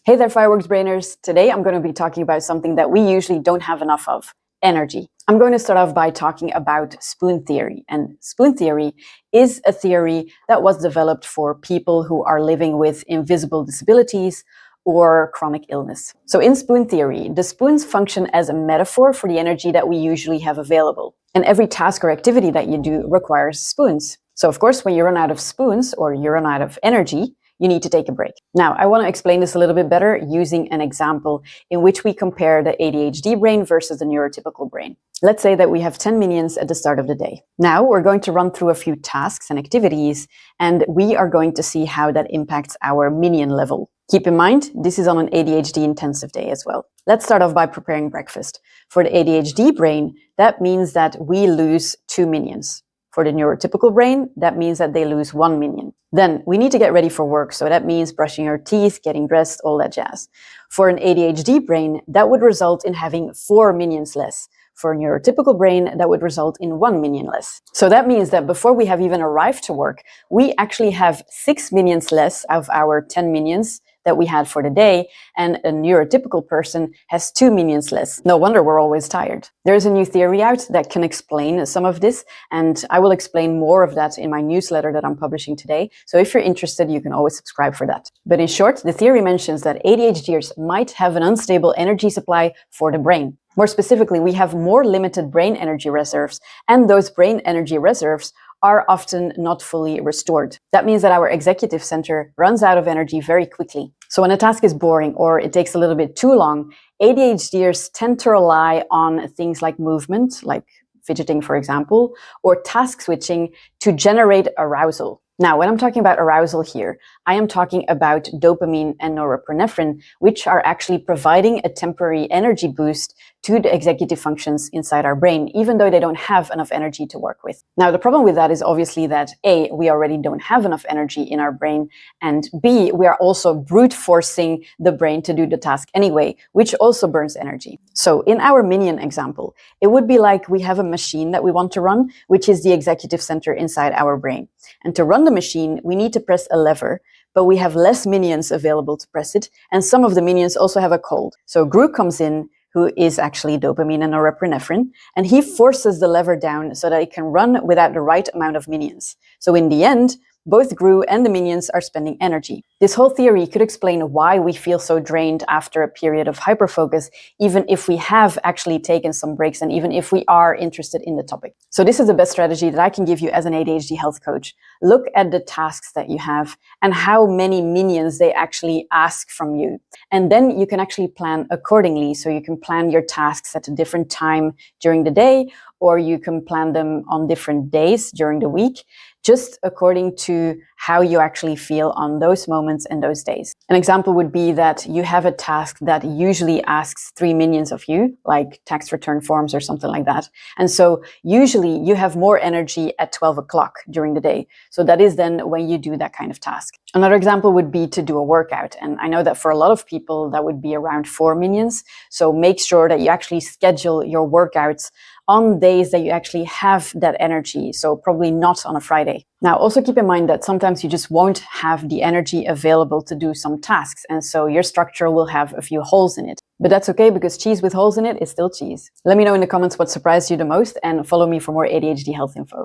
Hey there, fireworks brainers. Today I'm going to be talking about something that we usually don't have enough of: energy. I'm going to start off by talking about spoon theory. And spoon theory is a theory that was developed for people who are living with invisible disabilities or chronic illness. So in spoon theory, the spoons function as a metaphor for the energy that we usually have available. And every task or activity that you do requires spoons. So of course, when you run out of spoons or you run out of energy, you need to take a break. Now, I want to explain this a little bit better using an example in which we compare the ADHD brain versus the neurotypical brain. Let's say that we have 10 minions at the start of the day. Now, we're going to run through a few tasks and activities, and we are going to see how that impacts our minion level. Keep in mind, this is on an ADHD intensive day as well. Let's start off by preparing breakfast. For the ADHD brain, that means that we lose 2 minions. For the neurotypical brain, that means that they lose 1 minion. Then we need to get ready for work, so that means brushing your teeth, getting dressed, all that jazz. For an ADHD brain, that would result in having 4 minions less. For a neurotypical brain, that would result in 1 minion less. So that means that before we have even arrived to work, we actually have 6 minions less of our 10 minions that we had for the day, and a neurotypical person has 2 minions less. No wonder we're always tired. There's a new theory out that can explain some of this, and I will explain more of that in my newsletter that I'm publishing today. So if you're interested, you can always subscribe for that. But in short, the theory mentions that ADHDers might have an unstable energy supply for the brain. More specifically, we have more limited brain energy reserves, and those brain energy reserves are often not fully restored. That means that our executive center runs out of energy very quickly. So when a task is boring or it takes a little bit too long, ADHDers tend to rely on things like movement, like fidgeting, for example, or task switching to generate arousal. Now, when I'm talking about arousal here, I am talking about dopamine and norepinephrine, which are actually providing a temporary energy boost to the executive functions inside our brain, even though they don't have enough energy to work with. Now, the problem with that is obviously that A, we already don't have enough energy in our brain, and B, we are also brute forcing the brain to do the task anyway, which also burns energy. So in our minion example, it would be like we have a machine that we want to run, which is the executive center inside our brain. And to run the machine, we need to press a lever, but we have less minions available to press it, and some of the minions also have a cold. So Gru comes in, who is actually dopamine and norepinephrine, and he forces the lever down so that it can run without the right amount of minions. So in the end, both Gru and the minions are spending energy. This whole theory could explain why we feel so drained after a period of hyperfocus, even if we have actually taken some breaks and even if we are interested in the topic. So this is the best strategy that I can give you as an ADHD health coach. Look at the tasks that you have and how many minions they actually ask from you. And then you can actually plan accordingly. So you can plan your tasks at a different time during the day, or you can plan them on different days during the week, just according to how you actually feel on those moments and those days. An example would be that you have a task that usually asks 3 minions of you, like tax return forms or something like that. And so usually you have more energy at 12 o'clock during the day. So that is then when you do that kind of task. Another example would be to do a workout. And I know that for a lot of people, that would be around 4 minions. So make sure that you actually schedule your workouts on days that you actually have that energy. So probably not on a Friday. Now, also keep in mind that sometimes you just won't have the energy available to do some tasks. And so your structure will have a few holes in it. But that's okay, because cheese with holes in it is still cheese. Let me know in the comments what surprised you the most, and follow me for more ADHD health info.